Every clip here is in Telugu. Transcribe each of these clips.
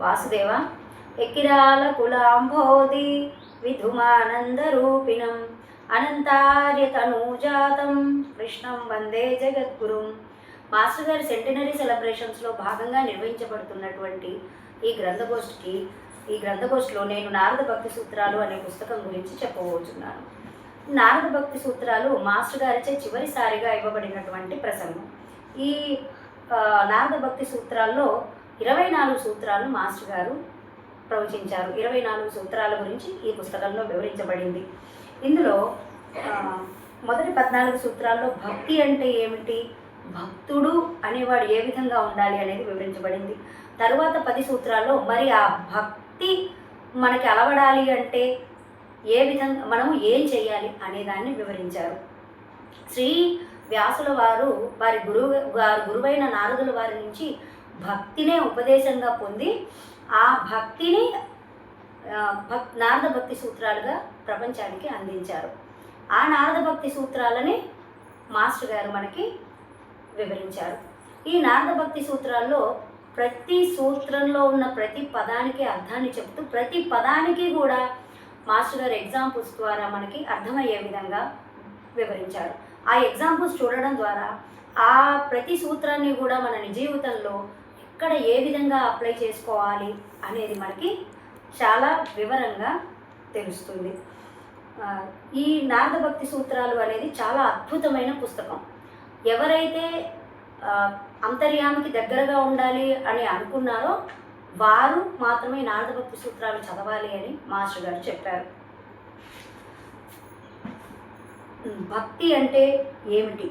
వాసుదేవ ఎకిరాల కులాంబోధి విధుమానందరూపిణం అనంతార్యతనూజాతం కృష్ణం వందే జగద్గురుం. మాస్టర్ గారి సెంటినరీ సెలబ్రేషన్స్లో భాగంగా నిర్వహించబడుతున్నటువంటి ఈ గ్రంథగోష్ఠిలో నేను నారద భక్తి సూత్రాలు అనే పుస్తకం గురించి చెప్పబోతున్నాను. నారద భక్తి సూత్రాలు మాస్టర్ గారిచే చివరిసారిగా ఇవ్వబడినటువంటి ప్రసంగం. ఈ నారద భక్తి సూత్రాల్లో 24 సూత్రాలు మాస్టర్ గారు ప్రవచించారు. 24 సూత్రాల గురించి ఈ పుస్తకంలో వివరించబడింది. ఇందులో మొదటి 14 సూత్రాల్లో భక్తి అంటే ఏమిటి, భక్తుడు అనేవాడు ఏ విధంగా ఉండాలి అనేది వివరించబడింది. తరువాత 10 సూత్రాల్లో మరి ఆ భక్తి మనకి అలవడాలి అంటే ఏ విధంగా మనము ఏం చేయాలి అనేదాన్ని వివరించారు. శ్రీ వ్యాసుల వారు వారి గురువైన నారదుల వారి నుంచి భక్తినే ఉపదేశంగా పొంది ఆ భక్తిని నారద భక్తి సూత్రాలుగా ప్రపంచానికి అందించారు. ఆ నారద భక్తి సూత్రాలని మాస్టర్ గారు మనకి వివరించారు. ఈ నారద భక్తి సూత్రాల్లో ప్రతి సూత్రంలో ఉన్న ప్రతి పదానికి అర్థాన్ని చెప్తూ ప్రతి పదానికి కూడా మాస్టర్ గారు ఎగ్జాంపుల్స్ ద్వారా మనకి అర్థమయ్యే విధంగా వివరించారు. ఆ ఎగ్జాంపుల్స్ చూడడం ద్వారా ఆ ప్రతి సూత్రాన్ని కూడా మన జీవితంలో ఎక్కడ ఏ విధంగా అప్లై చేసుకోవాలి అనేది మనకి చాలా వివరంగా తెలుస్తుంది. ఈ నారద భక్తి సూత్రాలు అనేది చాలా అద్భుతమైన పుస్తకం. ఎవరైతే అంతర్యామికి దగ్గరగా ఉండాలి అని అనుకున్నారో వారు మాత్రమే నారద భక్తి సూత్రాలు చదవాలి అని మాస్టర్ గారు చెప్పారు. భక్తి అంటే ఏమిటి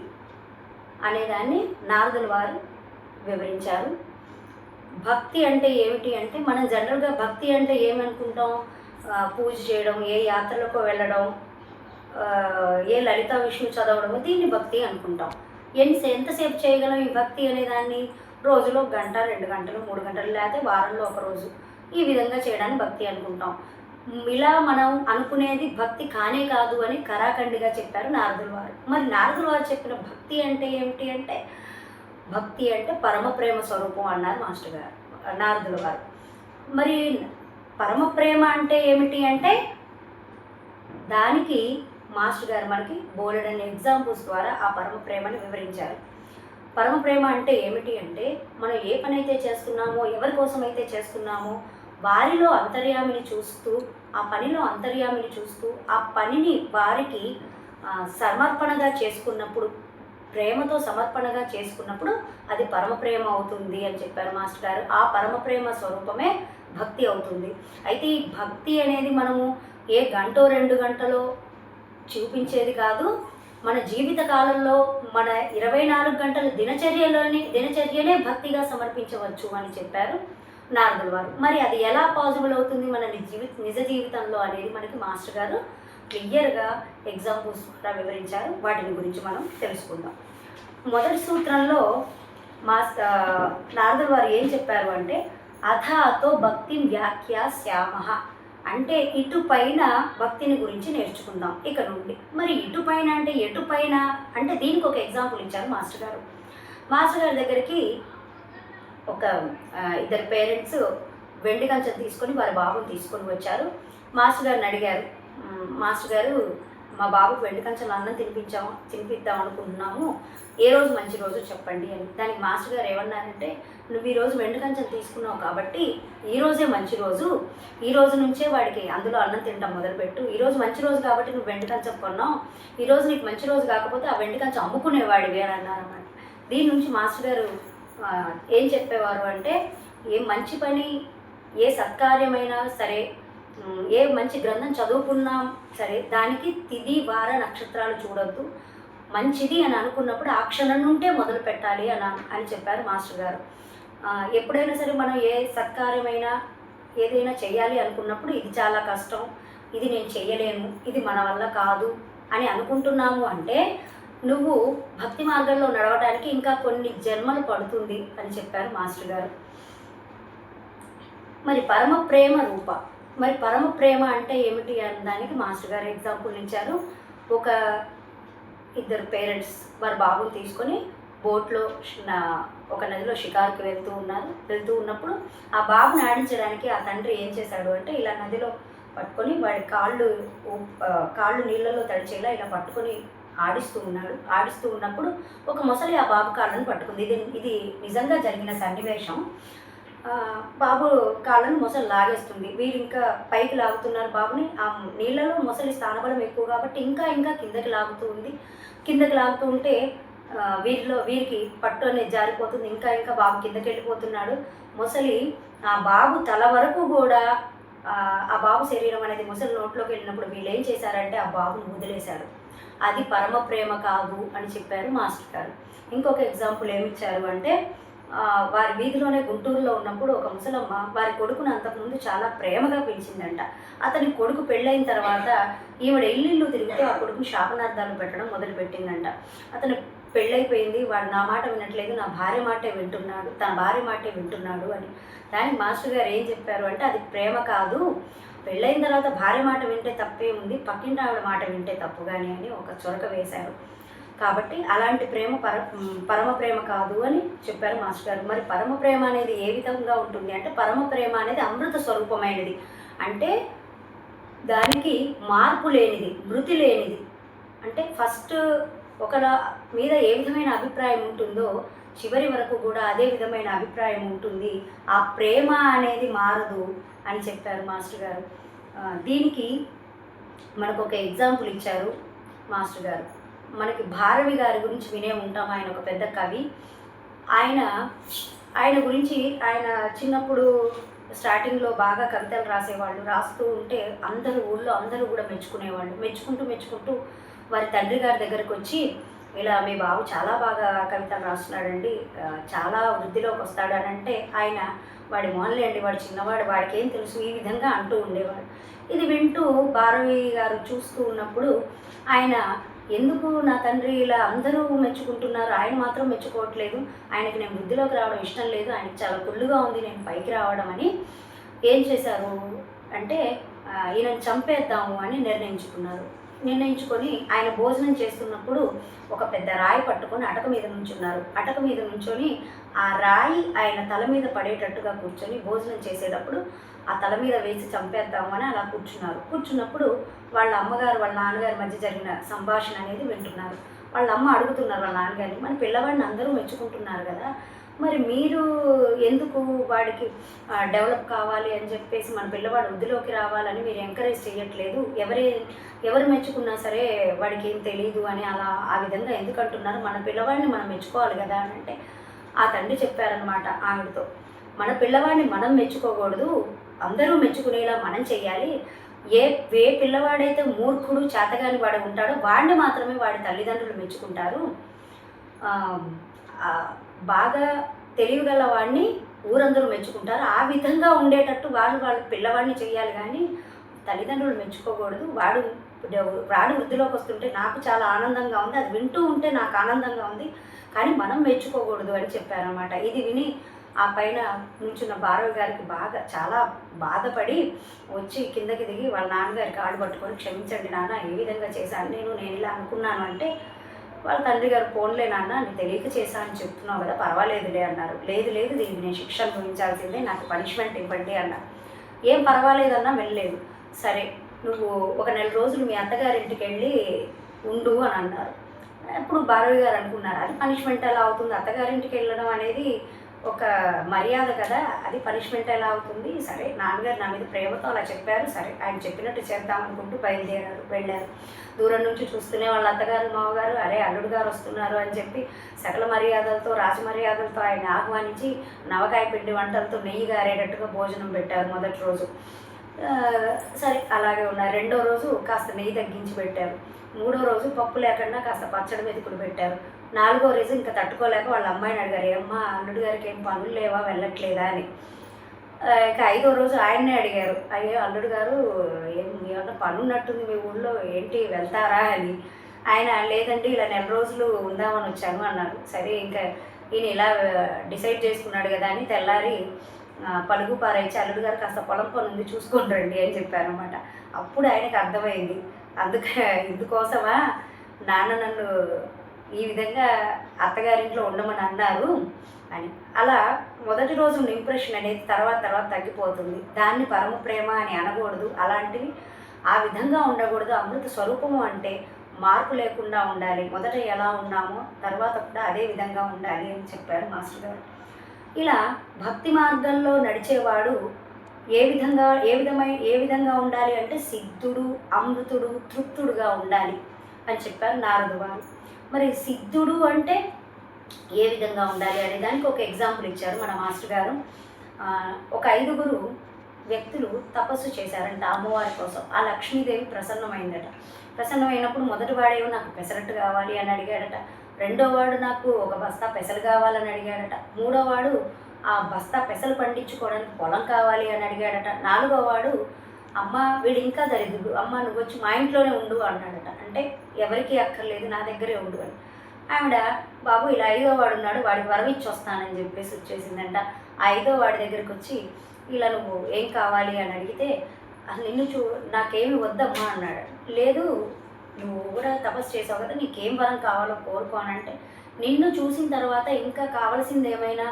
అనేదాన్ని నారదుల వారు వివరించారు. భక్తి అంటే ఏమిటి అంటే మనం జనరల్గా భక్తి అంటే ఏమనుకుంటాం, పూజ చేయడం, ఏ యాత్రలకు వెళ్ళడం, ఏ లలిత విష్ణు చదవడం, దీన్ని భక్తి అనుకుంటాం. ఎంతసేపు చేయగలం ఈ భక్తి అనేదాన్ని? రోజులో 1 గంట, 2 గంటలు, 3 గంటలు, లేకపోతే వారంలో ఒక రోజు, ఈ విధంగా చేయడానికి భక్తి అనుకుంటాం. ఇలా మనం అనుకునేది భక్తి కానే కాదు అని కరాఖండిగా చెప్పారు నారదుల వారు. మరి నారదుల వారు చెప్పిన భక్తి అంటే ఏమిటి అంటే, భక్తి అంటే పరమ ప్రేమ స్వరూపం అన్నారు మాస్టర్ గారు, నారదుల వారు. మరి పరమ ప్రేమ అంటే ఏమిటి అంటే దానికి మాస్టర్ గారు మనకి బోలెడని ఎగ్జాంపుల్స్ ద్వారా ఆ పరమ ప్రేమని వివరించారు. పరమ ప్రేమ అంటే ఏమిటి అంటే మనం ఏ పని అయితే చేస్తున్నామో, ఎవరి కోసం అయితే చేస్తున్నామో వారిలో అంతర్యామిని చూస్తూ, ఆ పనిలో అంతర్యామిని చూస్తూ ఆ పనిని వారికి సమర్పణగా చేసుకున్నప్పుడు, ప్రేమతో సమర్పణగా చేసుకున్నప్పుడు అది పరమ ప్రేమ అవుతుంది అని చెప్పారు మాస్టర్ గారు. ఆ పరమ ప్రేమ స్వరూపమే భక్తి అవుతుంది. అయితే ఈ భక్తి అనేది మనము ఏ 1 గంటో 2 గంటలో చూపించేది కాదు. మన జీవిత కాలంలో మన 24 గంటల దినచర్యనే భక్తిగా సమర్పించవచ్చు అని చెప్పారు నారదుల వారు. మరి అది ఎలా పాసిబుల్ అవుతుంది మన నిజ జీవితంలో అనేది మనకి మాస్టర్ గారు క్లియర్గా ఎగ్జాంపుల్స్ కూడా వివరించారు. వాటిని గురించి మనం తెలుసుకుందాం. మొదటి సూత్రంలో నారదుల వారు ఏం చెప్పారు అంటే, అథాతో భక్తి వ్యాఖ్యాస్యామః అంటే ఇటుపైన భక్తిని గురించి నేర్చుకుందాం ఇక నుండి. మరి ఇటుపైన అంటే ఎటుపైన అంటే దీనికి ఒక ఎగ్జాంపుల్ ఇచ్చారు మాస్టర్ గారు. మాస్టర్ గారి దగ్గరికి ఒక 2 పేరెంట్స్ వెండి కంచెలు తీసుకొని వారి బాబుని తీసుకొని వచ్చారు. మాస్టర్ గారిని అడిగారు, మాస్టర్ గారు మా బాబుకి వెండి కంచెలు అన్నం తినిపిద్దాం అనుకుంటున్నాము, ఏ రోజు మంచి రోజు చెప్పండి అని. దానికి మాస్టర్ గారు ఏమన్నారంటే, నువ్వు ఈరోజు వెండి కంచెలు తీసుకున్నావు కాబట్టి ఈరోజే మంచి రోజు, ఈ రోజు నుంచే వాడికి అందులో అన్నం తినడం మొదలుపెట్టు. ఈరోజు మంచి రోజు కాబట్టి నువ్వు వెండి కంచెం కొన్నావు, ఈరోజు నీకు మంచి రోజు కాకపోతే ఆ వెండి కంచెం అమ్ముకునేవాడివి అని అన్నారన్నమాట. దీని నుంచి మాస్టర్ గారు ఏం చెప్పేవారు అంటే, ఏ మంచి పని, ఏ సత్కార్యమైనా సరే, ఏ మంచి గ్రంథం చదువుకున్నా సరే దానికి తిథి వార నక్షత్రాలు చూడొద్దు. మంచిది అని అనుకున్నప్పుడు ఆ క్షణం నుండే మొదలు పెట్టాలి అని చెప్పారు మాస్టర్ గారు. ఎప్పుడైనా సరే మనం ఏ సత్కార్యమైనా ఏదైనా చేయాలి అనుకున్నప్పుడు ఇది చాలా కష్టం, ఇది నేను చేయలేను, ఇది మన వల్ల కాదు అని అనుకుంటున్నాము అంటే నువ్వు భక్తి మార్గంలో నడవడానికి ఇంకా కొన్ని జన్మలు పడుతుంది అని చెప్పారు మాస్టర్ గారు. మరి పరమ ప్రేమ రూప, మరి పరమ ప్రేమ అంటే ఏమిటి అనడానికి మాస్టర్ గారు ఎగ్జాంపుల్ ఇచ్చారు. ఒక 2 పేరెంట్స్ వారి బాబుని తీసుకొని బోట్లో ఒక నదిలో షికారుకి వెళ్తూ ఉన్నప్పుడు ఆ బాబుని ఆడించడానికి ఆ తండ్రి ఏం చేశాడు అంటే ఇలా నదిలో పట్టుకొని వాడి కాళ్ళు నీళ్ళలో తడిచేలా ఇలా పట్టుకొని ఆడిస్తూ ఉన్నప్పుడు ఒక మొసలి ఆ బాబు కాళ్ళను పట్టుకుంది. ఇది నిజంగా జరిగిన సన్నివేశం. బాబు కాళ్ళను మొసలి లాగేస్తుంది. వీరు ఇంకా పైకి లాగుతున్నారు బాబుని. ఆ నీళ్ళలో మొసలి స్థానబలం ఎక్కువ కాబట్టి ఇంకా ఇంకా కిందకి లాగుతూ ఉంటే వీరికి పట్టు అనేది జారిపోతుంది. ఇంకా ఇంకా బాబు కిందకి వెళ్ళిపోతున్నాడు. మొసలి ఆ బాబు తల వరకు కూడా ఆ బాబు శరీరం అనేది మొసలి నోట్లోకి వెళ్ళినప్పుడు వీళ్ళు ఏం చేశారంటే ఆ బాబును వదిలేశారు. అది పరమ ప్రేమ కాదు అని చెప్పారు మాస్టర్ గారు. ఇంకొక ఎగ్జాంపుల్ ఏమిచ్చారు అంటే వారి వీధిలోనే గుంటూరులో ఉన్నప్పుడు ఒక ముసలమ్మ వారి కొడుకును అంతకుముందు చాలా ప్రేమగా పెంచిందంట. అతని కొడుకు పెళ్ళైన తర్వాత ఈవిడ ఇల్లు తిరిగితే ఆ కొడుకుని శాపనార్థాలు పెట్టడం మొదలుపెట్టిందంట. అతను పెళ్ళైపోయింది, వాడు నా మాట వినట్లేదు, నా భార్య మాటే వింటున్నాడు, తన భార్య మాటే వింటున్నాడు అని. దానికి మాస్టర్ గారు ఏం చెప్పారు అంటే అది ప్రేమ కాదు, పెళ్ళైన తర్వాత భార్య మాట వింటే తప్పే ఉంది, పక్కింటి ఆవిడ మాట వింటే తప్పు కానీ అని ఒక చొరక వేశారు. కాబట్టి అలాంటి ప్రేమ పరమ ప్రేమ కాదు అని చెప్పారు మాస్టర్ గారు. మరి పరమ ప్రేమ అనేది ఏ విధంగా ఉంటుంది అంటే పరమ ప్రేమ అనేది అమృత స్వరూపమైనది. అంటే దానికి మార్పు లేనిది, మృతి లేనిది. అంటే ఫస్ట్ ఒకళ్ళ మీద ఏ విధమైన అభిప్రాయం ఉంటుందో చివరి వరకు కూడా అదే విధమైన అభిప్రాయం ఉంటుంది. ఆ ప్రేమ అనేది మారదు అని చెప్పారు మాస్టర్ గారు. దీనికి మనకు ఒక ఎగ్జాంపుల్ ఇచ్చారు మాస్టర్ గారు. మనకి భారవి గారి గురించి వినే ఉంటాం. ఆయన ఒక పెద్ద కవి. ఆయన గురించి ఆయన చిన్నప్పుడు స్టార్టింగ్లో బాగా కవితలు రాసేవాళ్ళు. రాస్తూ ఉంటే ఊళ్ళో అందరూ కూడా మెచ్చుకునేవాళ్ళు. మెచ్చుకుంటూ వారి తండ్రి గారి దగ్గరకు వచ్చి ఇలా మీ బాబు చాలా బాగా కవితలు రాస్తున్నాడండి, చాలా వృద్ధిలోకి వస్తాడు అని అంటే ఆయన వాడి మోన్లేండి, వాడు చిన్నవాడు, వాడికి ఏం తెలుసు, ఈ విధంగా అంటూ ఉండేవాడు. ఇది వింటూ భారవి గారు చూస్తూ ఉన్నప్పుడు ఆయన ఎందుకు నా తండ్రి ఇలా అందరూ మెచ్చుకుంటున్నారు, ఆయన మాత్రం మెచ్చుకోవట్లేదు, ఆయనకి నేను వృద్ధిలోకి రావడం ఇష్టం లేదు, ఆయనకి చాలా కుళ్ళుగా ఉంది నేను పైకి రావడం అని ఏం చేశారు అంటే ఈయనను చంపేద్దాము అని నిర్ణయించుకొని ఆయన భోజనం చేస్తున్నప్పుడు ఒక పెద్ద రాయి పట్టుకొని అటక మీద నుంచొని ఆ రాయి ఆయన తల మీద పడేటట్టుగా కూర్చొని భోజనం చేసేటప్పుడు ఆ తల మీద వేసి చంపేద్దాము అని అలా కూర్చున్నప్పుడు వాళ్ళ అమ్మగారు వాళ్ళ నాన్నగారి మధ్య జరిగిన సంభాషణ అనేది వింటున్నారు. వాళ్ళ అమ్మ అడుగుతున్నారు వాళ్ళ నాన్నగారిని, మన పిల్లవాడిని అందరూ మెచ్చుకుంటున్నారు కదా, మరి మీరు ఎందుకు వాడికి డెవలప్ కావాలి అని చెప్పేసి మన పిల్లవాడు వృద్ధిలోకి రావాలని మీరు ఎంకరేజ్ చేయట్లేదు, ఎవరు మెచ్చుకున్నా సరే వాడికి ఏం తెలియదు అని అలా ఆ విధంగా ఎందుకు అంటున్నారు, మన పిల్లవాడిని మనం మెచ్చుకోవాలి కదా అని అంటే ఆ తండ్రి చెప్పారనమాట ఆవిడతో, మన పిల్లవాడిని మనం మెచ్చుకోకూడదు, అందరూ మెచ్చుకునేలా మనం చెయ్యాలి. ఏ పిల్లవాడైతే మూర్ఖుడు చేతగాని వాడు ఉంటాడో వాడిని మాత్రమే వాడి తల్లిదండ్రులు మెచ్చుకుంటారు, బాగా తెలివిగల వాడిని ఊరందరూ మెచ్చుకుంటారు. ఆ విధంగా ఉండేటట్టు వాళ్ళ పిల్లవాడిని చెయ్యాలి కానీ తల్లిదండ్రులు మెచ్చుకోకూడదు. వాడు వృద్ధిలోకి వస్తుంటే నాకు చాలా ఆనందంగా ఉంది, అది వింటూ ఉంటే నాకు ఆనందంగా ఉంది, కానీ మనం మెచ్చుకోకూడదు అని చెప్పారన్నమాట. ఇది విని ఆ పైన నుంచున్న భారవి గారికి చాలా బాధపడి వచ్చి కిందకి దిగి వాళ్ళ నాన్నగారికి కాళ్ళు పట్టుకొని క్షమించండి నాన్న, ఏ విధంగా చేశాను నేను ఇలా అనుకున్నాను అంటే వాళ్ళ తండ్రి గారు పోన్లే నాన్న నీ తెలియక చేశా అని చెప్తున్నావు కదా, పర్వాలేదులే అన్నారు. లేదు దీనికి నేను శిక్ష అనుభవించాల్సిందే, నాకు పనిష్మెంట్ ఇవ్వండి అన్నారు. ఏం పర్వాలేదన్నా వెళ్ళలేదు. సరే నువ్వు ఒక 4 రోజులు మీ అత్తగారింటికి వెళ్ళి ఉండు అని అన్నారు. అప్పుడు భారవి గారు అనుకున్నారు అది పనిష్మెంట్ ఎలా అవుతుంది, అత్తగారింటికి వెళ్ళడం అనేది ఒక మర్యాద కదా, అది పనిష్మెంట్ ఎలా అవుతుంది. సరే నాన్నగారు నా మీద ప్రేమతో అలా చెప్పారు, సరే ఆయన చెప్పినట్టు చేద్దామనుకుంటూ వెళ్ళారు. దూరం నుంచి చూస్తూనే వాళ్ళ అత్తగారు మామగారు అరే అల్లుడు గారు వస్తున్నారు అని చెప్పి సకల మర్యాదలతో రాజమర్యాదలతో ఆయన ఆహ్వానించి నవకాయ పిండి వంటలతో నెయ్యి గారేటట్టుగా భోజనం పెట్టారు మొదటి రోజు. సరే అలాగే ఉన్నారు. 2వ రోజు కాస్త నెయ్యి తగ్గించి పెట్టారు. 3వ రోజు పప్పు లేకుండా కాస్త పచ్చడి మెతుకులు పెట్టారు. 4వ రోజు ఇంకా తట్టుకోలేక వాళ్ళ అమ్మాయిని అడిగారు, ఏమ్మా అల్లుడు గారికి ఏం పనులు లేవా, వెళ్ళట్లేదా అని. ఇక 5వ రోజు ఆయన్నే అడిగారు, అయ్యో అల్లుడు గారు ఏమన్నా పని ఉన్నట్టుంది మీ ఊళ్ళో, ఏంటి వెళ్తారా అని. ఆయన లేదండి ఇలా 4 రోజులు ఉందామని వచ్చాను అన్నారు. సరే ఇంకా ఈయన ఇలా డిసైడ్ చేసుకున్నాడు కదా అని తెల్లారి పలుగు పారైచి అల్లుడు గారు కాస్త పొలం పని ఉంది చూసుకొని రండి అని చెప్పారనమాట. అప్పుడు ఆయనకు అర్థమైంది, ఇందుకోసమా నాన్న నన్ను ఈ విధంగా అత్తగారింట్లో ఉండమని అన్నారు అని. అలా మొదటి రోజు ఉన్న ఇంప్రెషన్ అనేది తర్వాత తర్వాత తగ్గిపోతుంది. దాన్ని పరమ ప్రేమ అని అనకూడదు. అలాంటివి ఆ విధంగా ఉండకూడదు. అమృత స్వరూపము అంటే మార్పు లేకుండా ఉండాలి. మొదట ఎలా ఉన్నామో తర్వాత కూడా అదే విధంగా ఉండాలి అని చెప్పారు మాస్టర్ గారు. ఇలా భక్తి మార్గంలో నడిచేవాడు ఏ విధంగా ఉండాలి అంటే సిద్ధుడు, అమృతుడు, తృప్తుడుగా ఉండాలి అని చెప్పారు నారదు వారు. మరి సిద్ధుడు అంటే ఏ విధంగా ఉండాలి అనే దానికి ఒక ఎగ్జాంపుల్ ఇచ్చారు మన మాస్టర్ గారు. ఒక 5గురు వ్యక్తులు తపస్సు చేశారంట అమ్మవారి కోసం. ఆ లక్ష్మీదేవి ప్రసన్నమైందట. ప్రసన్నమైనప్పుడు మొదటివాడేమో నాకు పెసరట్టు కావాలి అని అడిగాడట. రెండోవాడు నాకు ఒక బస్తా పెసలు కావాలని అడిగాడట. మూడోవాడు ఆ బస్తా పెసలు పండించుకోవడానికి పొలం కావాలి అని అడిగాడట. నాలుగోవాడు అమ్మ వీడు ఇంకా దరిద్రుడు, అమ్మ నువ్వు వచ్చి మా ఇంట్లోనే ఉండు అన్నాడట. అంటే ఎవరికీ అక్కర్లేదు, నా దగ్గరే ఉండు అని. ఆవిడ బాబు ఇలా 5వ వాడు ఉన్నాడు, వాడికి వరం ఇచ్చి వస్తానని చెప్పేసి వచ్చేసిందంట. ఆ 5వ వాడి దగ్గరికి వచ్చి ఇలా నువ్వు ఏం కావాలి అని అడిగితే అసలు నిన్ను నాకేమి వద్దమ్మా అన్నాడు. లేదు నువ్వు కూడా తపస్సు చేసావు కదా, నీకేం వరం కావాలో కోరుకోనంటే నిన్ను చూసిన తర్వాత ఇంకా కావాల్సింది ఏమైనా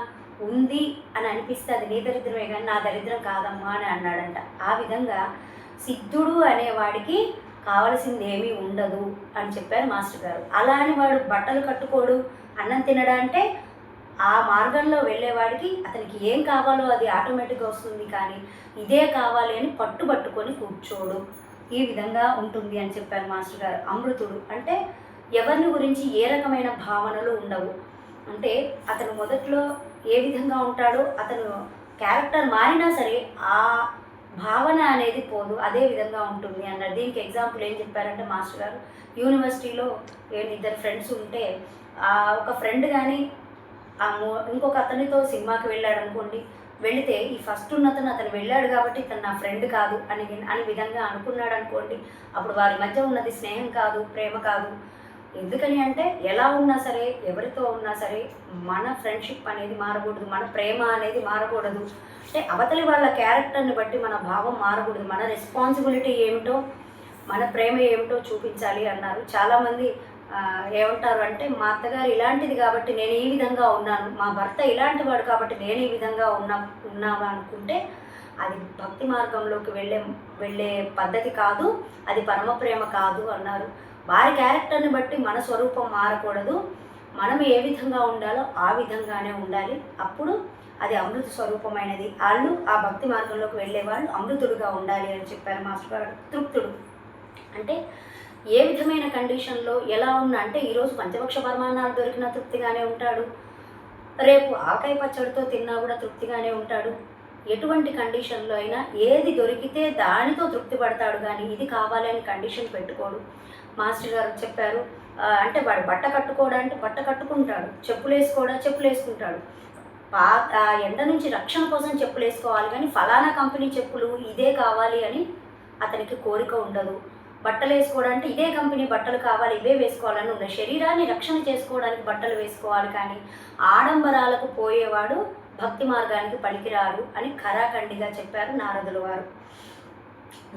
ఉంది అని అనిపిస్తే అది నీ దరిద్రమే కానీ నా దరిద్రం కాదమ్మా అని అన్నాడంట. ఆ విధంగా సిద్ధుడు అనేవాడికి కావలసింది ఏమీ ఉండదు అని చెప్పారు మాస్టర్ గారు. అలా అని వాడు బట్టలు కట్టుకోడు, అన్నం తినడా అంటే ఆ మార్గంలో వెళ్ళేవాడికి అతనికి ఏం కావాలో అది ఆటోమేటిక్గా వస్తుంది. కానీ ఇదే కావాలి అని పట్టుబట్టుకొని కూర్చోడు. ఈ విధంగా ఉంటుంది అని చెప్పారు మాస్టర్ గారు. అమృతుడు అంటే ఎవరిని గురించి ఏ రకమైన భావనలు ఉండవు. అంటే అతను మొదట్లో ఏ విధంగా ఉంటాడో అతను క్యారెక్టర్ మారినా సరే ఆ భావన అనేది పోదు, అదే విధంగా ఉంటుంది అన్నారు. దీనికి ఎగ్జాంపుల్ ఏం చెప్పారంటే మాస్టర్ గారు, యూనివర్సిటీలో 2 ఫ్రెండ్స్ ఉంటే ఒక ఫ్రెండ్ కానీ ఇంకొక అతనితో సినిమాకి వెళ్ళాడు అనుకోండి. వెళితే ఈ ఫస్ట్ ఉన్నతను అతను వెళ్ళాడు కాబట్టి ఇతను నా ఫ్రెండ్ కాదు అని విధంగా అనుకున్నాడు అనుకోండి. అప్పుడు వారి మధ్య ఉన్నది స్నేహం కాదు, ప్రేమ కాదు. ఎందుకని అంటే ఎలా ఉన్నా సరే, ఎవరితో ఉన్నా సరే మన ఫ్రెండ్షిప్ అనేది మారకూడదు, మన ప్రేమ అనేది మారకూడదు. అంటే అవతలి వాళ్ళ క్యారెక్టర్ని బట్టి మన భావం మారకూడదు. మన రెస్పాన్సిబిలిటీ ఏమిటో, మన ప్రేమ ఏమిటో చూపించాలి అన్నారు. చాలామంది ఏమంటారు అంటే మా అత్తగారు ఇలాంటిది కాబట్టి నేను ఈ విధంగా ఉన్నాను, మా భర్త ఇలాంటి వాడు కాబట్టి నేను ఈ విధంగా ఉన్నావా అనుకుంటే అది భక్తి మార్గంలోకి వెళ్ళే పద్ధతి కాదు, అది పరమ ప్రేమ కాదు అన్నారు. వారి క్యారెక్టర్ని బట్టి మన స్వరూపం మారకూడదు. మనం ఏ విధంగా ఉండాలో ఆ విధంగానే ఉండాలి. అప్పుడు అది అమృత స్వరూపమైనది. వాళ్ళు ఆ భక్తి మార్గంలోకి వెళ్ళేవాళ్ళు అమృతుడుగా ఉండాలి అని చెప్పారు మాస్టర్ గారు. తృప్తుడు అంటే ఏ విధమైన కండిషన్లో ఎలా ఉన్నా అంటే ఈరోజు పంచపక్ష పరమాన్నాలు దొరికినా తృప్తిగానే ఉంటాడు, రేపు ఆవకాయ పచ్చడితో తిన్నా కూడా తృప్తిగానే ఉంటాడు. ఎటువంటి కండిషన్లో అయినా ఏది దొరికితే దానితో తృప్తి పడతాడు, కానీ ఇది కావాలి అని కండిషన్ పెట్టుకోడు. మాస్టర్ గారు చెప్పారు అంటే వాడు బట్ట కట్టుకోవడానికి బట్ట కట్టుకుంటాడు, చెప్పులు వేసుకుంటాడు. ఎండ నుంచి రక్షణ కోసం చెప్పులు వేసుకోవాలి, కానీ ఫలానా కంపెనీ చెప్పులు ఇదే కావాలి అని అతనికి కోరిక ఉండదు. బట్టలు వేసుకోవడానికి ఇదే కంపెనీ బట్టలు కావాలి, ఇవే వేసుకోవాలని ఉన్న శరీరాన్ని రక్షణ చేసుకోవడానికి బట్టలు వేసుకోవాలి, కానీ ఆడంబరాలకు పోయేవాడు భక్తి మార్గానికి పనికిరాడు అని ఖరాఖండిగా చెప్పారు నారదుల వారు.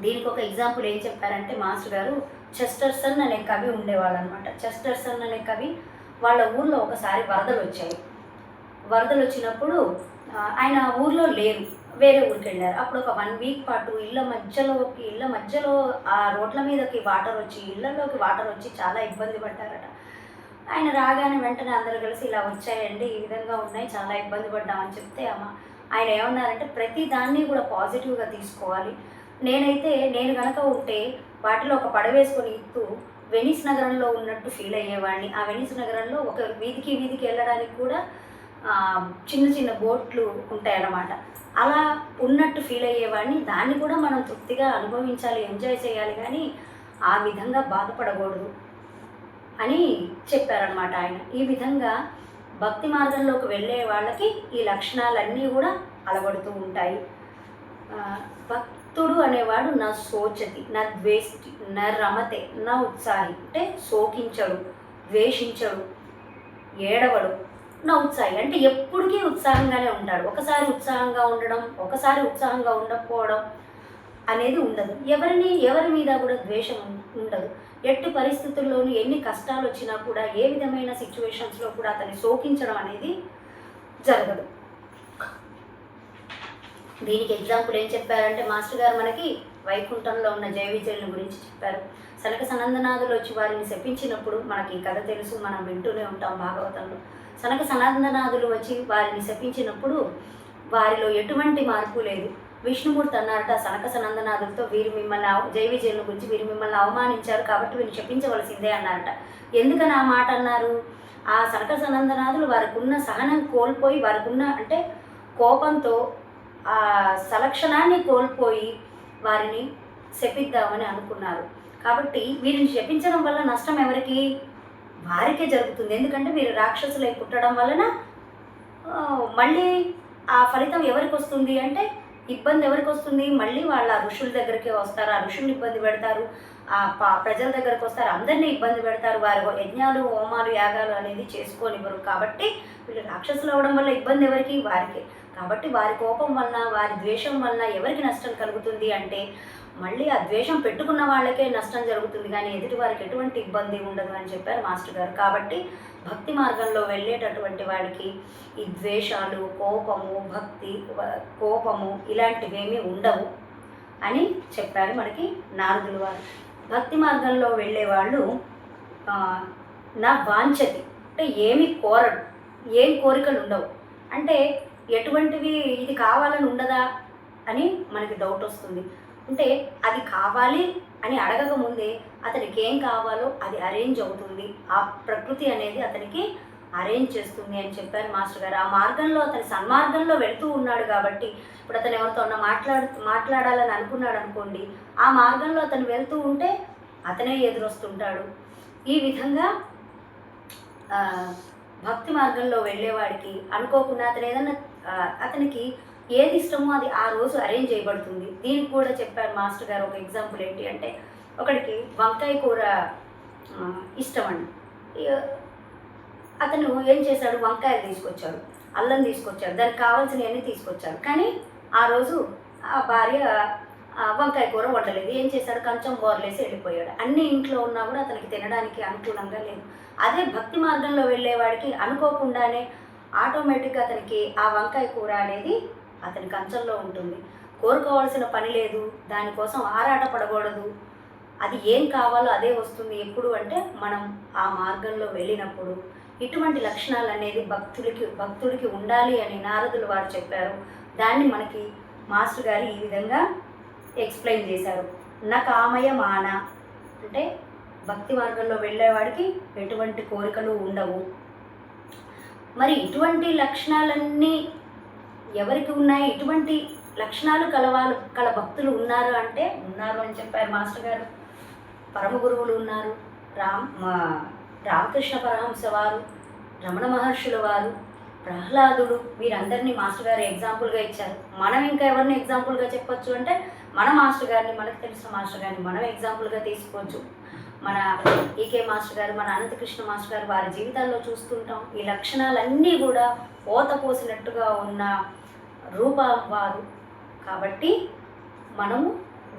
దీనికి ఒక ఎగ్జాంపుల్ ఏం చెప్పారంటే మాస్టర్ గారు, చెస్టర్సన్ అనే కవి ఉండేవాళ్ళు అనమాట. చెస్టర్సన్ అనే కవి వాళ్ళ ఊర్లో ఒకసారి వరదలు వచ్చినప్పుడు ఆయన ఊర్లో లేరు, వేరే ఊరికి వెళ్ళారు. అప్పుడు ఒక 1 వీక్ పాటు ఇళ్ళ మధ్యలో ఆ రోడ్ల మీదకి ఇళ్ళలోకి వాటర్ వచ్చి చాలా ఇబ్బంది పడ్డారట. ఆయన రాగానే వెంటనే అందరూ కలిసి ఇలా వచ్చాయండి, ఈ విధంగా ఉన్నాయి, చాలా ఇబ్బంది పడ్డామని చెప్తే ఆయన ఏమన్నారంటే ప్రతి దాన్ని కూడా పాజిటివ్గా తీసుకోవాలి. నేను కనుక ఉంటే వాటిలో ఒక పడవేసుకొని ఇస్తూ వెనిస్ నగరంలో ఉన్నట్టు ఫీల్ అయ్యేవాడిని. ఆ వెనిస్ నగరంలో ఒక వీధికి వెళ్ళడానికి కూడా చిన్న బోట్లు ఉంటాయన్నమాట. అలా ఉన్నట్టు ఫీల్ అయ్యేవాడిని. దాన్ని కూడా మనం తృప్తిగా అనుభవించాలి, ఎంజాయ్ చేయాలి, కానీ ఆ విధంగా బాధపడకూడదు అని చెప్పారనమాట ఆయన. ఈ విధంగా భక్తి మార్గంలోకి వెళ్ళే వాళ్ళకి ఈ లక్షణాలన్నీ కూడా అలవడుతూ ఉంటాయి. భక్తుడు అనేవాడు నా శోచతి, నా ద్వేష్టి, నా రమతే, నా ఉత్సాహి అంటే శోకించడు, ద్వేషించడు, ఏడవడు. నా ఉత్సాహి అంటే ఎప్పటికీ ఉత్సాహంగానే ఉంటాడు. ఒకసారి ఉత్సాహంగా ఉండడం, ఒకసారి ఉత్సాహంగా ఉండకపోవడం అనేది ఉండదు. ఎవరి మీద కూడా ద్వేషం ఉండదు. ఎట్టి పరిస్థితుల్లోనూ ఎన్ని కష్టాలు వచ్చినా కూడా ఏ విధమైన సిచ్యువేషన్స్లో కూడా అతన్ని శోకించడం అనేది జరగదు. దీనికి ఎగ్జాంపుల్ ఏం చెప్పారంటే మాస్టర్ గారు మనకి వైకుంఠంలో ఉన్న జయ విజయుల గురించి చెప్పారు. సనక సనందనాథులు వచ్చి వారిని శపించినప్పుడు, మనకి ఈ కథ తెలుసు, మనం వింటూనే ఉంటాం భాగవతంలో. సనక సనందనాథులు వచ్చి వారిని శపించినప్పుడు వారిలో ఎటువంటి మార్పు లేదు. విష్ణుమూర్తి అన్నారట సనక సనందనాథులతో, వీరు మిమ్మల్ని జయ విజయుల గురించి వీరు మిమ్మల్ని అవమానించారు కాబట్టి వీరిని శపించవలసిందే అన్నారట. ఎందుకని ఆ మాట అన్నారు? ఆ సనక సనందనాథులు వారికి ఉన్న సహనం కోల్పోయి, వారికి ఉన్న అంటే కోపంతో ఆ సలక్షణాన్ని కోల్పోయి వారిని శపిద్దామని అనుకున్నారు. కాబట్టి వీరిని శపించడం వల్ల నష్టం ఎవరికి? వారికే జరుగుతుంది. ఎందుకంటే వీరు రాక్షసులై పుట్టడం వలన మళ్ళీ ఆ ఫలితం ఎవరికి వస్తుంది అంటే ఇబ్బంది ఎవరికి వస్తుంది? మళ్ళీ వాళ్ళ ఋషుల దగ్గరికే వస్తారు, ఆ ఋషుల్ని ఇబ్బంది పెడతారు, ఆ ప్రజల దగ్గరకు వస్తారు, అందరినీ ఇబ్బంది పెడతారు. వారి యజ్ఞాలు హోమాలు యాగాలు అనేది చేసుకోనివ్వరు. కాబట్టి వీళ్ళు రాక్షసులు అవ్వడం వల్ల ఇబ్బంది ఎవరికి? వారికే. కాబట్టి వారి కోపం వలన, వారి ద్వేషం వలన ఎవరికి నష్టం కలుగుతుంది అంటే మళ్ళీ ఆ ద్వేషం పెట్టుకున్న వాళ్ళకే నష్టం జరుగుతుంది, కానీ ఎదుటి వారికి ఎటువంటి ఇబ్బంది ఉండదు అని చెప్పారు మాస్టర్ గారు. కాబట్టి భక్తి మార్గంలో వెళ్ళేటటువంటి వాడికి ఈ ద్వేషాలు, కోపము ఇలాంటివేమీ ఉండవు అని చెప్పారు మనకి నారదులు వారు. భక్తి మార్గంలో వెళ్ళేవాళ్ళు నా వాంఛతి అంటే ఏమి కోరడు, ఏం కోరికలు ఉండవు. అంటే ఎటువంటివి ఇది కావాలని ఉండదా అని మనకి డౌట్ వస్తుంది. అంటే అది కావాలి అని అడగక ముందే అతనికి ఏం కావాలో అది అరేంజ్ అవుతుంది, ఆ ప్రకృతి అనేది అతనికి అరేంజ్ చేస్తుంది అని చెప్పారు మాస్టర్ గారు. ఆ మార్గంలో అతని సన్మార్గంలో వెళ్తూ ఉన్నాడు కాబట్టి, ఇప్పుడు అతను ఎవరితో మాట్లాడాలని అనుకున్నాడు అనుకోండి, ఆ మార్గంలో అతను వెళ్తూ ఉంటే అతనే ఎదురొస్తుంటాడు. ఈ విధంగా భక్తి మార్గంలో వెళ్ళేవాడికి అనుకోకుండా అతనికి ఏది ఇష్టమో అది ఆ రోజు అరేంజ్ చేయబడుతుంది. దీనికి కూడా చెప్పారు మాస్టర్ గారు. ఒక ఎగ్జాంపుల్ ఏంటి అంటే, ఒకడికి వంకాయ కూర ఇష్టం అండి. అతను ఏం చేశాడు? వంకాయలు తీసుకొచ్చాడు, అల్లం తీసుకొచ్చాడు, దానికి కావాల్సినవన్నీ తీసుకొచ్చాడు. కానీ ఆ రోజు ఆ భార్య వంకాయ కూర వండలేదు. ఏం చేశాడు? కొంచెం బోర్లేసి వెళ్ళిపోయాడు. అన్ని ఇంట్లో ఉన్నా కూడా అతనికి తినడానికి అనుకూలంగా లేదు. అదే భక్తి మార్గంలో వెళ్ళేవాడికి అనుకోకుండానే ఆటోమేటిక్గా అతనికి ఆ వంకాయ కూర అనేది అతని కంచంలో ఉంటుంది. కోరుకోవాల్సిన పని లేదు, దానికోసం ఆరాట పడకూడదు, అది ఏం కావాలో అదే వస్తుంది. ఎప్పుడు అంటే మనం ఆ మార్గంలో వెళ్ళినప్పుడు. ఇటువంటి లక్షణాలు అనేది భక్తుడికి ఉండాలి అని నారదులు వారు చెప్పారు. దాన్ని మనకి మాస్టర్ గారు ఈ విధంగా ఎక్స్ప్లెయిన్ చేశారు. నా కామయ మాన అంటే భక్తి మార్గంలో వెళ్ళేవాడికి ఎటువంటి కోరికలు ఉండవు. మరి ఇటువంటి లక్షణాలన్నీ ఎవరికి ఉన్నాయి? ఇటువంటి లక్షణాలు కల భక్తులు ఉన్నారు అంటే ఉన్నారు అని చెప్పారు మాస్టర్ గారు. పరమ గురువులు ఉన్నారు, రామకృష్ణ పరమహంస వారు, రమణ మహర్షుల వారు, ప్రహ్లాదుడు, వీరందరినీ మాస్టర్ గారు ఎగ్జాంపుల్గా ఇచ్చారు. మనం ఇంకా ఎవరిని ఎగ్జాంపుల్గా చెప్పొచ్చు అంటే మన మాస్టర్ గారిని, మనకు తెలిసిన మాస్టర్ గారిని మనం ఎగ్జాంపుల్గా తీసుకోవచ్చు. మన ఈకే మాస్టర్ గారు, మన అనంతకృష్ణ మాస్టర్ గారు, వారి జీవితాల్లో చూస్తుంటాం. ఈ లక్షణాలన్నీ కూడా పోత పోసినట్టుగా ఉన్న రూపం వారు. కాబట్టి మనము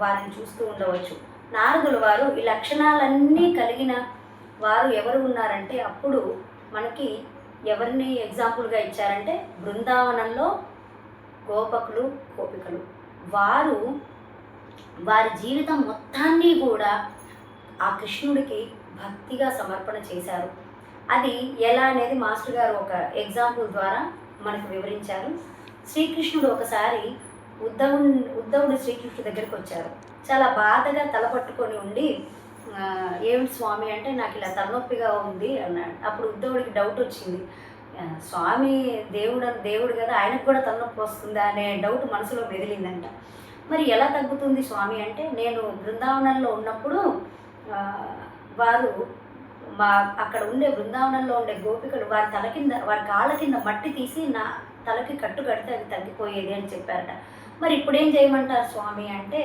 వారిని చూస్తూ ఉండవచ్చు. నారదుల వారు ఈ లక్షణాలన్నీ కలిగిన వారు ఎవరు ఉన్నారంటే, అప్పుడు మనకి ఎవరిని ఎగ్జాంపుల్గా ఇచ్చారంటే బృందావనంలో గోపకులు, గోపికలు. వారి జీవితం మొత్తాన్ని కూడా ఆ కృష్ణుడికి భక్తిగా సమర్పణ చేశారు. అది ఎలా అనేది మాస్టర్ గారు ఒక ఎగ్జాంపుల్ ద్వారా మనకు వివరించారు. శ్రీకృష్ణుడు ఒకసారి ఉద్ధవుడు శ్రీకృష్ణుడి దగ్గరికి వచ్చారు. చాలా బాధగా తలపట్టుకొని ఉండి, ఏమిటి స్వామి అంటే, నాకు ఇలా తలనొప్పిగా ఉంది అన్నాడు. అప్పుడు ఉద్ధవుడికి డౌట్ వచ్చింది. స్వామి దేవుడు కదా, ఆయనకు కూడా తలనొప్పి వస్తుందా అనే డౌట్ మనసులో మెదిలిందంట. మరి ఎలా తగ్గుతుంది స్వామి అంటే, నేను బృందావనంలో ఉన్నప్పుడు వారు అక్కడ ఉండే బృందావనంలో ఉండే గోపికలు వారి కాళ్ళ కింద మట్టి తీసి నా తలకి కట్టు కడితే అది తగ్గిపోయేది అని చెప్పారట. మరి ఇప్పుడేం చేయమంటారు స్వామి అంటే,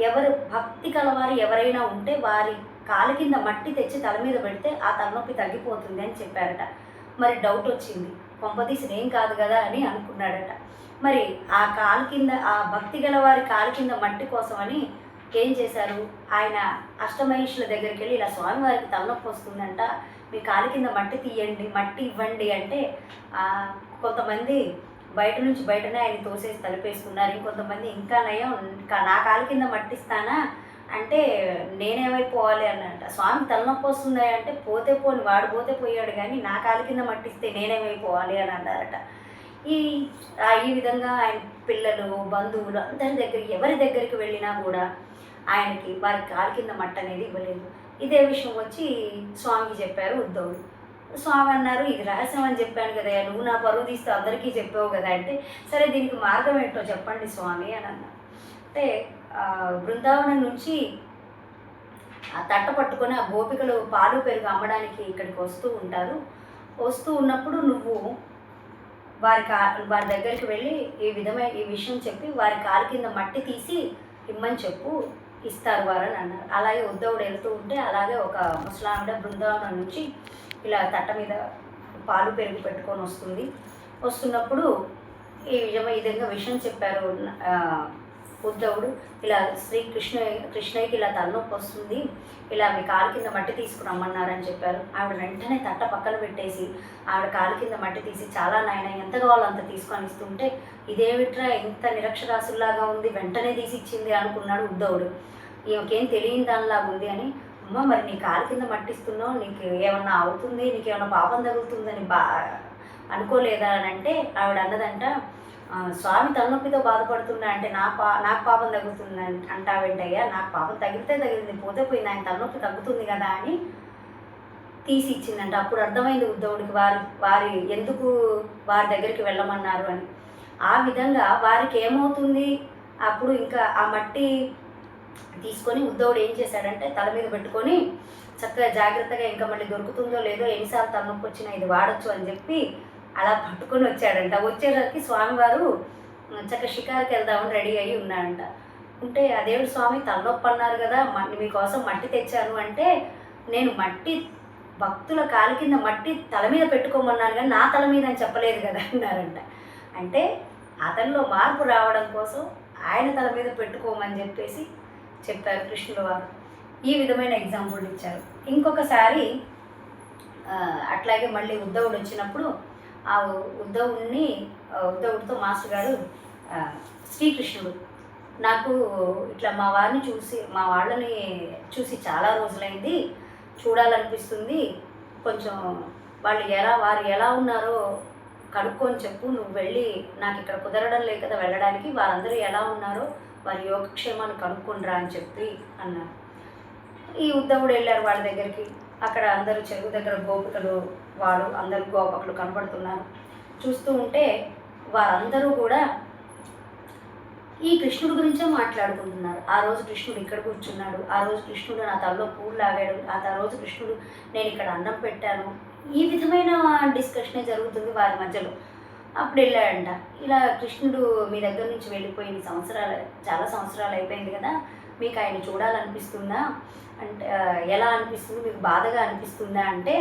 ఎవరు భక్తి కలవారు ఎవరైనా ఉంటే వారి కాళ్ళ కింద మట్టి తెచ్చి తల మీద పెడితే ఆ తలనొప్పి తగ్గిపోతుంది అని చెప్పారట. మరి డౌట్ వచ్చింది, కొంపతీసి ఏం కాదు కదా అని అనుకున్నాడట. మరి ఆ కాలు కింద ఆ భక్తి గల వారి కాలు కింద మట్టి కోసమని ఏం చేశారు, ఆయన అష్టమహిషుల దగ్గరికి వెళ్ళి ఇలా స్వామివారికి తలనొప్పి వస్తుందంట, మీ కాలు కింద మట్టి తీయండి, మట్టి ఇవ్వండి అంటే కొంతమంది బయట నుంచి బయటనే ఆయన తోసేసి తలిపేసుకున్నారు. ఇంకొంతమంది ఇంకా నయం, నా కాలు కింద మట్టిస్తానా అంటే నేనేమైపోవాలి అన్నట. స్వామి తలనొప్పి వస్తుంది అంటే పోతే పోని వాడు పోతే పోయాడు కానీ నా కాలు కింద మట్టిస్తే నేనేమైపోవాలి అని అన్నారట. ఈ ఈ విధంగా ఆయన పిల్లలు బంధువులు అందరి దగ్గరికి ఎవరి దగ్గరికి వెళ్ళినా కూడా ఆయనకి వారి కాలు కింద మట్టి అనేది ఇవ్వలేదు. ఇదే విషయం వచ్చి స్వామికి చెప్పారు ఉద్ధవుడు. స్వామి అన్నారు, ఇది రహస్యం అని చెప్పాను కదా, నువ్వు నా పరువు తీస్తే అందరికీ చెప్పావు కదా అంటే, సరే దీనికి మార్గం ఏంటో చెప్పండి స్వామి అని అన్నారు. అంటే బృందావనం నుంచి ఆ తట్ట పట్టుకొని ఆ గోపికలు పాలు పెరుగు అమ్మడానికి ఇక్కడికి వస్తూ ఉంటారు. వస్తూ ఉన్నప్పుడు నువ్వు వారి దగ్గరికి వెళ్ళి ఈ విషయం చెప్పి వారి కాలు కింద మట్టి తీసి ఇమ్మని చెప్పు, ఇస్తారు వారు అని అన్నారు. అలాగే ఉద్ధవుడు వెళ్తూ ఉంటే అలాగే ఒక ముసలావిడ బృందావనం నుంచి ఇలా తట్ట మీద పాలు పెరుగు పెట్టుకొని వస్తున్నప్పుడు ఈ విధంగా విషయం చెప్పారు ఉద్ధవుడు. ఇలా కృష్ణయ్యకి ఇలా తలనొప్పి వస్తుంది, ఇలా మీ కాలు కింద మట్టి తీసుకురమ్మన్నారని చెప్పారు. ఆవిడ వెంటనే తట్ట పక్కన పెట్టేసి ఆవిడ కాలు కింద మట్టి తీసి, చాలా నాయన ఎంత కావాలో అంత తీసుకొని ఇస్తుంటే, ఇదేమిట్రా ఇంత నిరక్షరాసుల్లాగా ఉంది, వెంటనే తీసి ఇచ్చింది అనుకున్నాడు ఉద్ధవుడు. ఈమెకేం తెలియని దానిలాగా ఉంది అని. అమ్మ మరి నీ కాలు కింద మట్టిస్తున్నావు, నీకు ఏమన్నా అవుతుంది, నీకు ఏమన్నా పాపం తగులుతుందని అనుకోలేదా అని అంటే ఆవిడ అన్నదంట, స్వామి తలనొప్పితో బాధపడుతున్నా అంటే నాకు పాపం తగ్గుతుంది అంటావేంటయ్యా, నాకు పాపం తగిలితే తగిలింది, పోతే పోయింది, ఆయన తలనొప్పి తగ్గుతుంది కదా అని తీసి ఇచ్చిందంట. అప్పుడు అర్థమైంది ఉద్ధవుడికి వారి ఎందుకు వారి దగ్గరికి వెళ్ళమన్నారు అని. ఆ విధంగా వారికి ఏమవుతుంది, అప్పుడు ఇంకా ఆ మట్టి తీసుకొని ఉద్ధవుడు ఏం చేశాడంటే తల మీద పెట్టుకొని చక్కగా జాగ్రత్తగా ఇంకా మళ్ళీ దొరుకుతుందో లేదో, ఎన్నిసార్లు తలనొప్పి వచ్చినా ఇది వాడచ్చు అని చెప్పి అలా పట్టుకొని వచ్చాడంట. వచ్చేసరికి స్వామివారు చక్కగా షికారుకి వెళ్దామని రెడీ అయ్యి ఉన్నాడంట. ఉంటే అదేవిడు స్వామి తలనొప్పి అన్నారు కదా, మీకోసం మట్టి తెచ్చాను అంటే, నేను మట్టి భక్తుల కాలు కింద మట్టి తల మీద పెట్టుకోమన్నాను కానీ నా తల మీద అని చెప్పలేదు కదా అన్నారంట. అంటే అతనిలో మార్పు రావడం కోసం ఆయన తల మీద పెట్టుకోమని చెప్పేసి చెప్పారు కృష్ణుల వారు. ఈ విధమైన ఎగ్జాంపుల్ ఇచ్చారు. ఇంకొకసారి అట్లాగే మళ్ళీ ఉద్ధవుడు వచ్చినప్పుడు ఆ ఉద్ధవుడితో మాస్టర్ గారు, శ్రీకృష్ణుడు నాకు ఇట్లా మా వాళ్ళని చూసి చాలా రోజులైంది, చూడాలనిపిస్తుంది, కొంచెం వారు ఎలా ఉన్నారో కనుక్కొని చెప్పు, నువ్వు వెళ్ళి నాకు ఇక్కడ కుదరడం లేదు కదా వెళ్ళడానికి, వారందరూ ఎలా ఉన్నారో వారి యోగక్షేమాన్ని కనుక్కొనిరా అని చెప్పి అన్నారు. ఈ ఉద్ధవుడు వెళ్ళారు వాళ్ళ దగ్గరికి. అక్కడ అందరూ చెరువు దగ్గర గోపికలు అందరూ గోపకులు కనబడుతున్నారు. చూస్తూ ఉంటే వారందరూ కూడా ఈ కృష్ణుడి గురించే మాట్లాడుకుంటున్నారు. ఆ రోజు కృష్ణుడు ఇక్కడ కూర్చున్నాడు, ఆ రోజు కృష్ణుడు నా తలలో పూలు లాగాడు, ఆ రోజు కృష్ణుడు నేను ఇక్కడ అన్నం పెట్టాను, ఈ విధమైన డిస్కషనే జరుగుతుంది వారి మధ్యలో. అప్పుడు వెళ్ళాడంట, ఇలా కృష్ణుడు మీ దగ్గర నుంచి వెళ్ళిపోయి చాలా సంవత్సరాలు అయిపోయింది కదా, మీకు ఆయన చూడాలనిపిస్తుందా అంటే, ఎలా అనిపిస్తుంది, మీకు బాధగా అనిపిస్తుందా అంటే,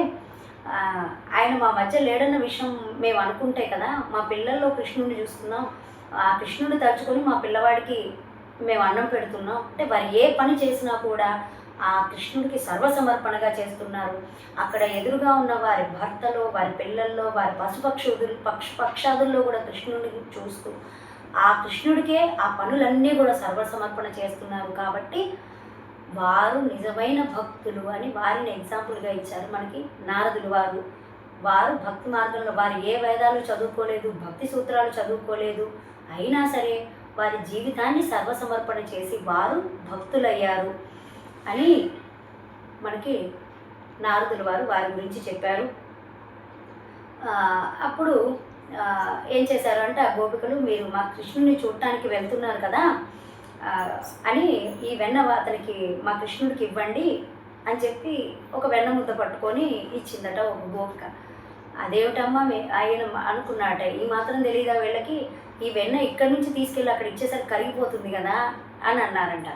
ఆయన మా మధ్య లేడన్న విషయం మేము అనుకుంటే కదా, మా పిల్లల్లో కృష్ణుడిని చూస్తున్నాం, ఆ కృష్ణుడిని తలుచుకొని మా పిల్లవాడికి మేము అన్నం పెడుతున్నాం అంటే, వారు ఏ పని చేసినా కూడా ఆ కృష్ణుడికి సర్వసమర్పణగా చేస్తున్నారు. అక్కడ ఎదురుగా ఉన్న వారి భర్తలో, వారి పిల్లల్లో, వారి పక్షాదుల్లో కూడా కృష్ణుడిని చూస్తూ ఆ కృష్ణుడికే ఆ పనులన్నీ కూడా సర్వసమర్పణ చేస్తున్నారు. కాబట్టి వారు నిజమైన భక్తులు అని వారిని ఎగ్జాంపుల్గా ఇచ్చారు మనకి నారదులు వారు భక్తి మార్గంలో వారు ఏ వేదాలు చదువుకోలేదు, భక్తి సూత్రాలు చదువుకోలేదు, అయినా సరే వారి జీవితాన్ని సర్వసమర్పణ చేసి వారు భక్తులయ్యారు అని మనకి నారదులు వారి గురించి చెప్పారు. అప్పుడు ఏం చేశారు అంటే, ఆ గోపికలు మీరు మా కృష్ణుడిని చూడటానికి వెళ్తున్నారు కదా అని ఈ వెన్న అతనికి మా కృష్ణుడికి ఇవ్వండి అని చెప్పి ఒక వెన్న ముద్ద పట్టుకొని ఇచ్చిందట ఒక గోపిక. అదేమిటమ్మా ఆయన అనుకున్నాట, ఈ మాత్రం తెలియదా వీళ్ళకి, ఈ వెన్న ఇక్కడి నుంచి తీసుకెళ్ళి అక్కడ ఇచ్చేసరికి కరిగిపోతుంది కదా అని అన్నారంట.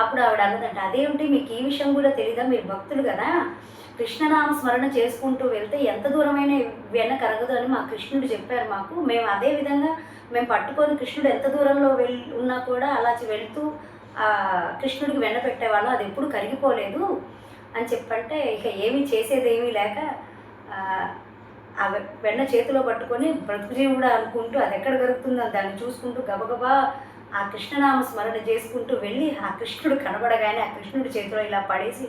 అప్పుడు ఆవిడ అన్నదంట, అదేమిటి మీకు ఈ విషయం కూడా తెలీదా, మీరు భక్తులు కదా, కృష్ణనామ స్మరణ చేసుకుంటూ వెళ్తే ఎంత దూరమైన వెన్న కరగదు అని మా కృష్ణుడు చెప్పారు మాకు, మేము అదే విధంగా మేము పట్టుకొని కృష్ణుడు ఎంత దూరంలో ఉన్నా కూడా అలా వెళ్తూ కృష్ణుడికి వెన్న పెట్టేవాళ్ళం, అది ఎప్పుడు కరిగిపోలేదు అని చెప్పంటే ఇక ఏమీ చేసేదేమీ లేక ఆ వెన్న చేతిలో పట్టుకొని బ్రతుకుజీవుడా అనుకుంటూ అది ఎక్కడ కరుగుతుందో దాన్ని చూసుకుంటూ గబగబా ఆ కృష్ణనామ స్మరణ చేసుకుంటూ వెళ్ళి ఆ కృష్ణుడు కనబడగానే ఆ కృష్ణుడి చేతిలో ఇలా పడేసి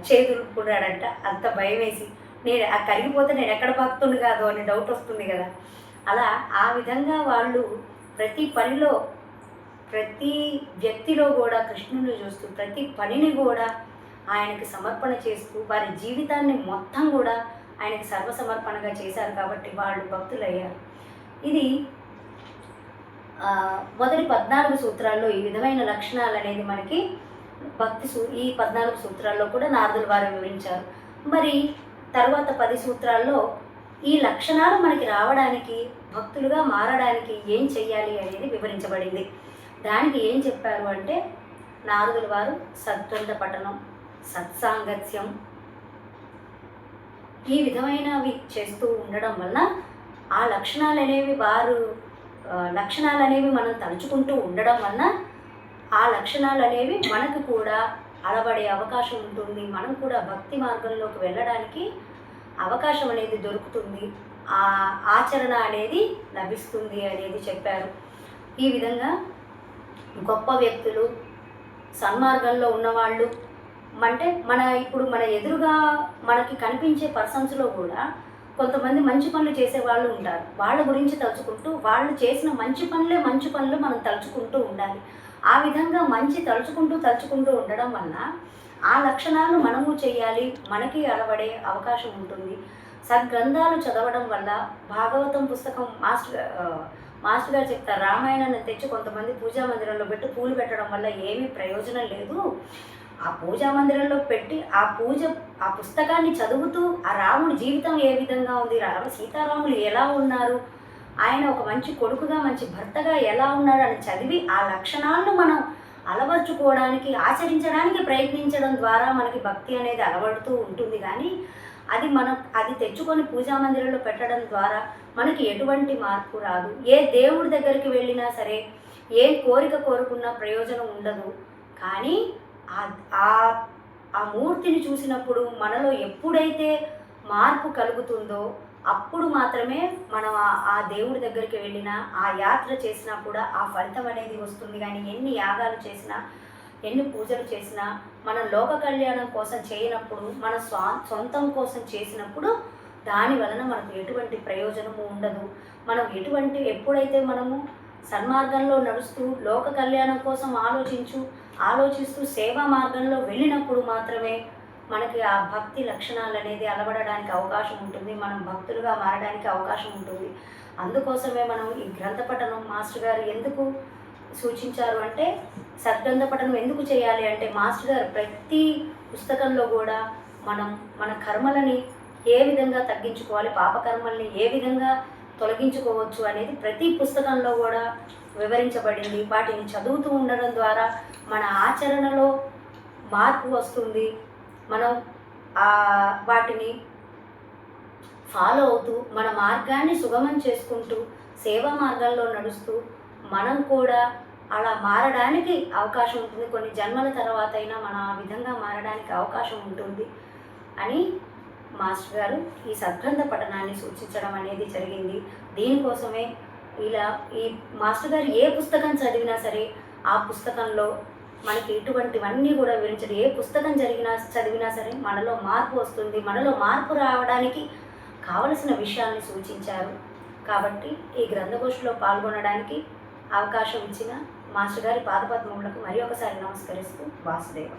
చేతులుకున్నాడంట. అంత భయం వేసి నేను ఆ కరిగిపోతే నేను ఎక్కడ పాకుతుంది కాదు అని డౌట్ వస్తుంది కదా. అలా ఆ విధంగా వాళ్ళు ప్రతి పనిలో ప్రతి వ్యక్తిలో కూడా కృష్ణుని చూస్తూ ప్రతి పనిని కూడా ఆయనకి సమర్పణ చేస్తూ వారి జీవితాన్ని మొత్తం కూడా ఆయనకి సర్వసమర్పణగా చేశారు కాబట్టి వాళ్ళు భక్తులయ్యారు. ఇది మొదటి 14 సూత్రాల్లో ఈ విధమైన లక్షణాలు అనేది మనకి ఈ 14 సూత్రాల్లో కూడా నారదుల వారు వివరించారు. మరి తర్వాత 10 సూత్రాల్లో ఈ లక్షణాలు మనకి రావడానికి భక్తులుగా మారడానికి ఏం చెయ్యాలి అనేది వివరించబడింది. దానికి ఏం చెప్పారు అంటే నారదుల వారు సద్గ్రంథ పఠనం, సత్సాంగత్యం ఈ విధమైనవి చేస్తూ ఉండడం వల్ల ఆ లక్షణాలు అనేవి మనం తలుచుకుంటూ ఉండడం వలన ఆ లక్షణాలు అనేవి మనకు కూడా అలవడే అవకాశం ఉంటుంది. మనం కూడా భక్తి మార్గంలోకి వెళ్ళడానికి అవకాశం అనేది దొరుకుతుంది, ఆ ఆచరణ అనేది లభిస్తుంది అనేది చెప్పారు. ఈ విధంగా గొప్ప వ్యక్తులు, సన్మార్గంలో ఉన్నవాళ్ళు అంటే ఇప్పుడు మన ఎదురుగా మనకి కనిపించే పర్సన్స్లో కూడా కొంతమంది మంచి పనులు చేసే వాళ్ళు ఉంటారు. వాళ్ళ గురించి తలుచుకుంటూ వాళ్ళు చేసిన మంచి పనులు మనం తలుచుకుంటూ ఉండాలి. ఆ విధంగా మంచి తలుచుకుంటూ ఉండడం వలన ఆ లక్షణాలను మనము చేయాలి, మనకి అలవడే అవకాశం ఉంటుంది. సద్గ్రంథాలు చదవడం వల్ల భాగవతం పుస్తకం మాస్టర్ గారు చెప్తారు, రామాయణాన్ని తెచ్చి కొంతమంది పూజా మందిరంలో పెట్టి పూలు పెట్టడం వల్ల ఏమీ ప్రయోజనం లేదు. ఆ పూజా మందిరంలో పెట్టి ఆ పుస్తకాన్ని చదువుతూ ఆ రాముడి జీవితం ఏ విధంగా ఉంది, సీతారాములు ఎలా ఉన్నారు, ఆయన ఒక మంచి కొడుకుగా మంచి భర్తగా ఎలా ఉన్నాడు అని చదివి ఆ లక్షణాలను మనం అలవర్చుకోవడానికి ఆచరించడానికి ప్రయత్నించడం ద్వారా మనకి భక్తి అనేది అలవడుతూ ఉంటుంది. కానీ అది తెచ్చుకొని పూజా మందిరంలో పెట్టడం ద్వారా మనకి ఎటువంటి మార్పు రాదు. ఏ దేవుడి దగ్గరికి వెళ్ళినా సరే ఏ కోరిక కోరుకున్నా ప్రయోజనం ఉండదు. కానీ ఆ మూర్తిని చూసినప్పుడు మనలో ఎప్పుడైతే మార్పు కలుగుతుందో అప్పుడు మాత్రమే మనం ఆ దేవుడి దగ్గరికి వెళ్ళినా ఆ యాత్ర చేసినా కూడా ఆ ఫలితం అనేది వస్తుంది. కానీ ఎన్ని యాగాలు చేసినా ఎన్ని పూజలు చేసినా మన లోక కళ్యాణం కోసం చేయనప్పుడు, మన సొంతం కోసం చేసినప్పుడు దాని వలన మనకు ఎటువంటి ప్రయోజనము ఉండదు. మనం ఎప్పుడైతే మనము సన్మార్గంలో నడుస్తూ లోక కళ్యాణం కోసం ఆలోచిస్తూ సేవా మార్గంలో వెళ్ళినప్పుడు మాత్రమే మనకి ఆ భక్తి లక్షణాలు అనేది అలవడడానికి అవకాశం ఉంటుంది, మనం భక్తులుగా మారడానికి అవకాశం ఉంటుంది. అందుకోసమే మనం ఈ గ్రంథ పఠనం మాస్టర్ గారు ఎందుకు సూచించారు అంటే, సద్గ్రంథ పఠనం ఎందుకు చేయాలి అంటే, మాస్టర్ గారు ప్రతి పుస్తకంలో కూడా మన కర్మలని ఏ విధంగా తగ్గించుకోవాలి, పాపకర్మల్ని ఏ విధంగా తొలగించుకోవచ్చు అనేది ప్రతి పుస్తకంలో కూడా వివరించబడింది. వాటిని చదువుతూ ఉండడం ద్వారా మన ఆచరణలో మార్పు వస్తుంది. మనం వాటిని ఫాలో అవుతూ మన మార్గాన్ని సుగమం చేసుకుంటూ సేవా మార్గంలో నడుస్తూ మనం కూడా అలా మారడానికి అవకాశం ఉంటుంది. కొన్ని జన్మల తర్వాత అయినా మనం ఆ విధంగా మారడానికి అవకాశం ఉంటుంది అని మాస్టర్ గారు ఈ సద్గ్రంథ పఠనాన్ని సూచించడం అనేది జరిగింది. దీనికోసమే ఈ మాస్టర్ గారు ఏ పుస్తకం చదివినా సరే ఆ పుస్తకంలో మనకి ఇటువంటివన్నీ కూడా వివరించడం, ఏ పుస్తకం చదివినా సరే మనలో మార్పు వస్తుంది. మనలో మార్పు రావడానికి కావలసిన విషయాల్ని సూచించారు. కాబట్టి ఈ గ్రంథగోష్ఠిలో పాల్గొనడానికి అవకాశం ఇచ్చిన మాస్టర్ గారి పాదపద్మములకు మరి ఒకసారి నమస్కరిస్తూ వాసుదేవ.